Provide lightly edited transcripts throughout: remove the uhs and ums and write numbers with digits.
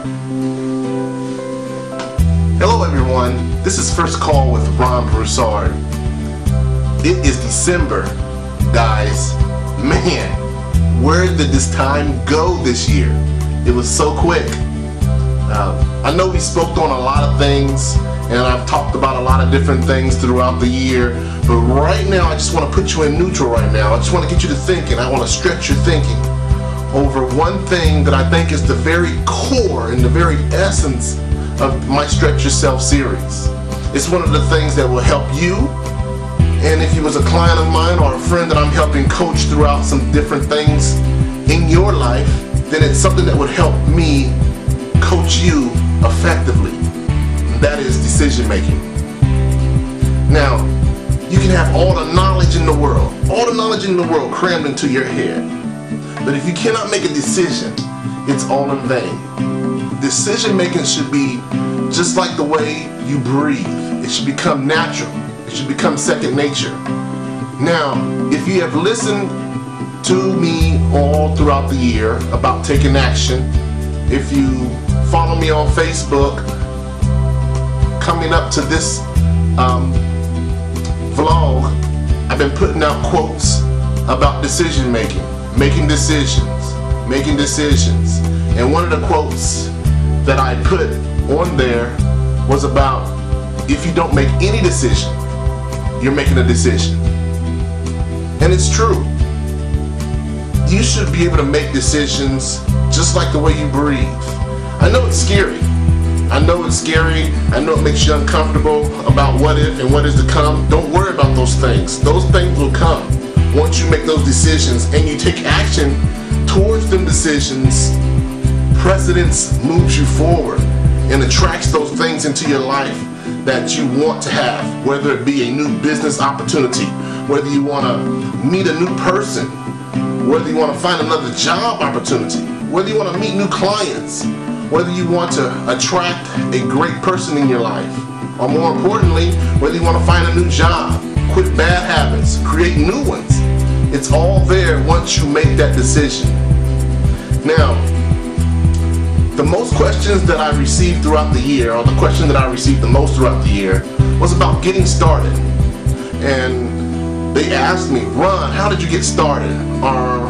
Hello everyone, this is First Call with Broussard. It is December, guys. Man, where did this time go this year? It was so quick. I know we spoke on a lot of things, and I've talked about a lot of different things throughout the year, but right now I just want to put you in neutral right now. I just want to get you to thinking. I want to stretch your thinking over one thing that I think is the very core and the very essence of my Stretch Yourself series. It's one of the things that will help you, and if you was a client of mine or a friend that I'm helping coach throughout some different things in your life, then it's something that would help me coach you effectively. That is decision making. Now, you can have all the knowledge in the world crammed into your head, but if you cannot make a decision, it's all in vain. Decision making should be just like the way you breathe. It should become natural. It should become second nature. Now, if you have listened to me all throughout the year about taking action, if you follow me on Facebook, coming up to this vlog, I've been putting out quotes about decision making, making decisions. And one of the quotes that I put on there was about, if you don't make any decision, you're making a decision. And it's true. You should be able to make decisions just like the way you breathe. I know it's scary. I know it makes you uncomfortable about what if and what is to come. Don't worry about those things. Those things will come once you make those decisions and you take action towards them decisions. Precedence moves you forward and attracts those things into your life that you want to have, whether it be a new business opportunity, whether you want to meet a new person, whether you want to find another job opportunity, whether you want to meet new clients, whether you want to attract a great person in your life, or more importantly, whether you want to find a new job, quit bad habits, create new ones. It's all there once you make that decision. Now, the most questions that I received throughout the year, or the question that I received the most throughout the year, was about getting started. And they asked me, Ron, how did you get started? Or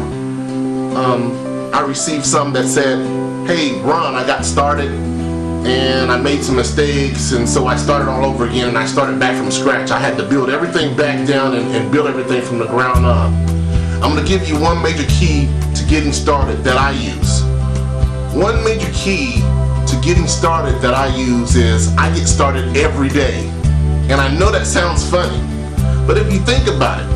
I received some that said, hey Ron, I got started and I made some mistakes, and so I started all over again, and I started back from scratch. I had to build everything back down and build everything from the ground up. I'm going to give you one major key to getting started that I use. One major key to getting started that I use is I get started every day. And I know that sounds funny, but if you think about it,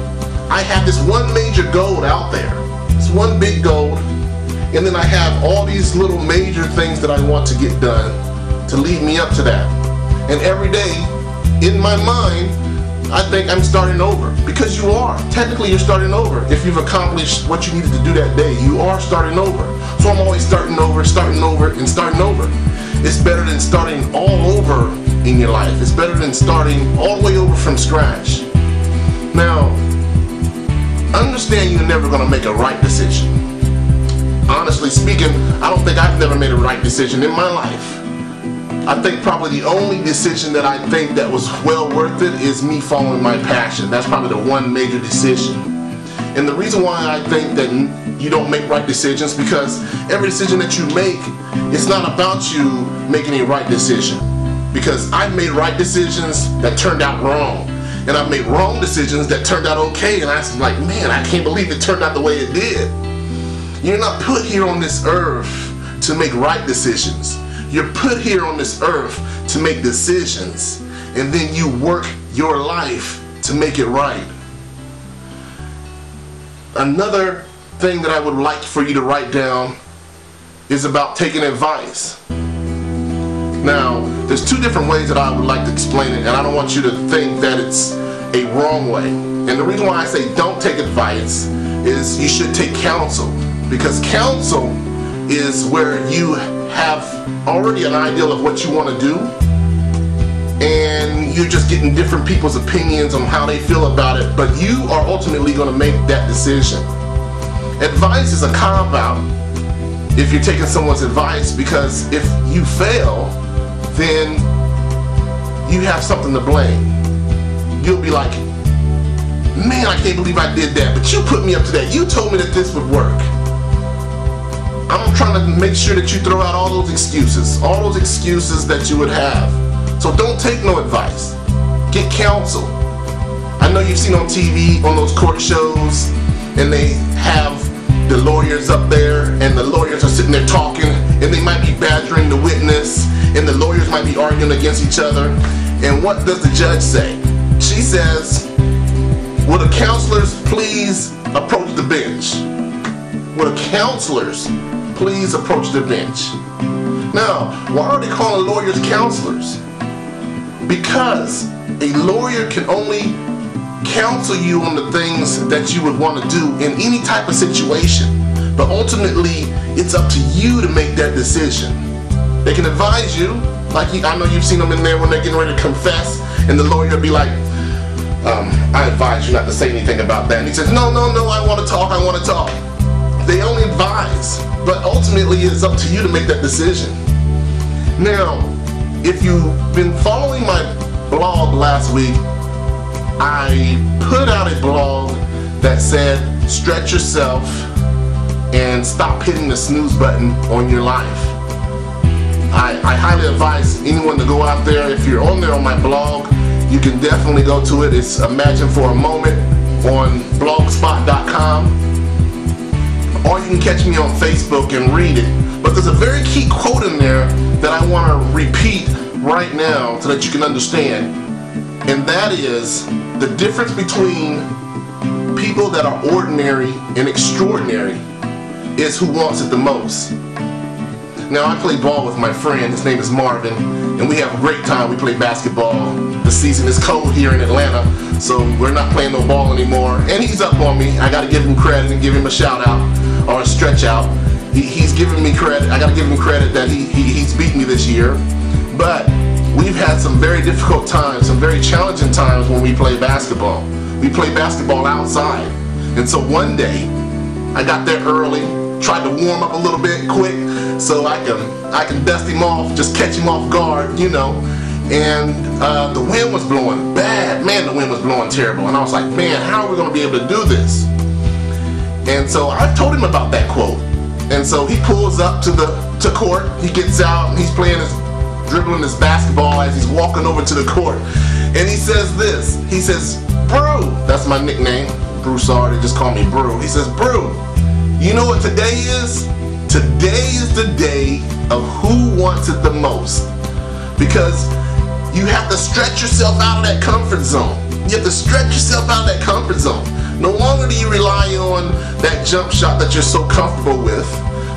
I have this one major goal out there. It's one big goal, and then I have all these little major things that I want to get done to lead me up to that. And every day, in my mind, I think I'm starting over, because you are. Technically, you're starting over. If you've accomplished what you needed to do that day, you are starting over. So I'm always starting over, and starting over. It's better than starting all over in your life. It's better than starting all the way over from scratch. Now, understand you're never going to make a right decision. Honestly speaking, I don't think I've never made a right decision in my life. I think probably the only decision that I think that was well worth it is me following my passion. That's probably the one major decision. And the reason why I think that you don't make right decisions, because every decision that you make, it's not about you making a right decision. Because I've made right decisions that turned out wrong, and I've made wrong decisions that turned out okay, and I was like, man, I can't believe it turned out the way it did. You're not put here on this earth to make right decisions. You're put here on this earth to make decisions, and then you work your life to make it right. Another thing that I would like for you to write down is about taking advice. Now, there's two different ways that I would like to explain it, and I don't want you to think that it's a wrong way. And the reason why I say don't take advice is you should take counsel, because counsel is where you have already an ideal of what you want to do, and you're just getting different people's opinions on how they feel about it, but you are ultimately going to make that decision. Advice is a cop-out. if you're taking someone's advice, because if you fail, then you have something to blame. You'll be like, man, I can't believe I did that, but you put me up to that. You told me that this would work. I'm trying to make sure that you throw out all those excuses that you would have. So don't take no advice. Get counsel. I know you've seen on TV, on those court shows, and they have the lawyers up there, and the lawyers are sitting there talking, and they might be badgering the witness, and the lawyers might be arguing against each other. And what does the judge say? She says, will the counselors please approach the bench? Will the counselors please approach the bench? Now, why are they calling lawyers counselors? Because a lawyer can only counsel you on the things that you would want to do in any type of situation. But ultimately, it's up to you to make that decision. They can advise you, like I know you've seen them in there when they're getting ready to confess, and the lawyer will be like, I advise you not to say anything about that. And he says, no, I want to talk. They only advise, but ultimately it's up to you to make that decision. Now, if you've been following my blog last week, I put out a blog that said, stretch yourself and stop hitting the snooze button on your life. I highly advise anyone to go out there. If you're on there on my blog, you can definitely go to it. It's Imagine for a Moment on blogspot.com, or you can catch me on Facebook and read it. But there's a very key quote in there that I want to repeat right now so that you can understand, and that is the difference between people that are ordinary and extraordinary is who wants it the most. Now, I play ball with my friend, his name is Marvin, and we have a great time. We play basketball. The season is cold here in Atlanta, so we're not playing no ball anymore, and he's up on me. I gotta give him credit and give him a shout out, or a stretch out. He's giving me credit. I gotta give him credit that he's beat me this year. But we've had some very difficult times, some very challenging times when we play basketball. We play basketball outside. And so one day, I got there early, tried to warm up a little bit quick so I can dust him off, just catch him off guard, you know. And the wind was blowing bad. Man, the wind was blowing terrible. And I was like, man, how are we going to be able to do this? And so I told him about that quote. And so he pulls up to court. He gets out and he's dribbling his basketball as he's walking over to the court. And he says this. He says, Brew, that's my nickname, Broussard, they just call me Brew. He says, Brew, you know what today is? Today is the day of who wants it the most. Because you have to stretch yourself out of that comfort zone. You have to stretch yourself out of that comfort zone. No longer do you rely on that jump shot that you're so comfortable with.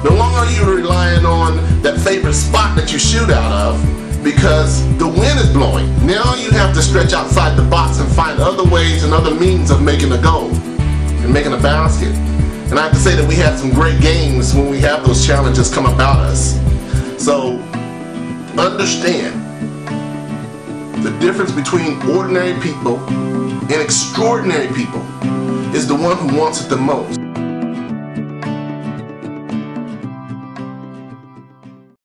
No longer are you relying on that favorite spot that you shoot out of, because the wind is blowing. Now you have to stretch outside the box and find other ways and other means of making a goal and making a basket. And I have to say that we had some great games when we have those challenges come about us. So understand the difference between ordinary people and extraordinary people is the one who wants it the most.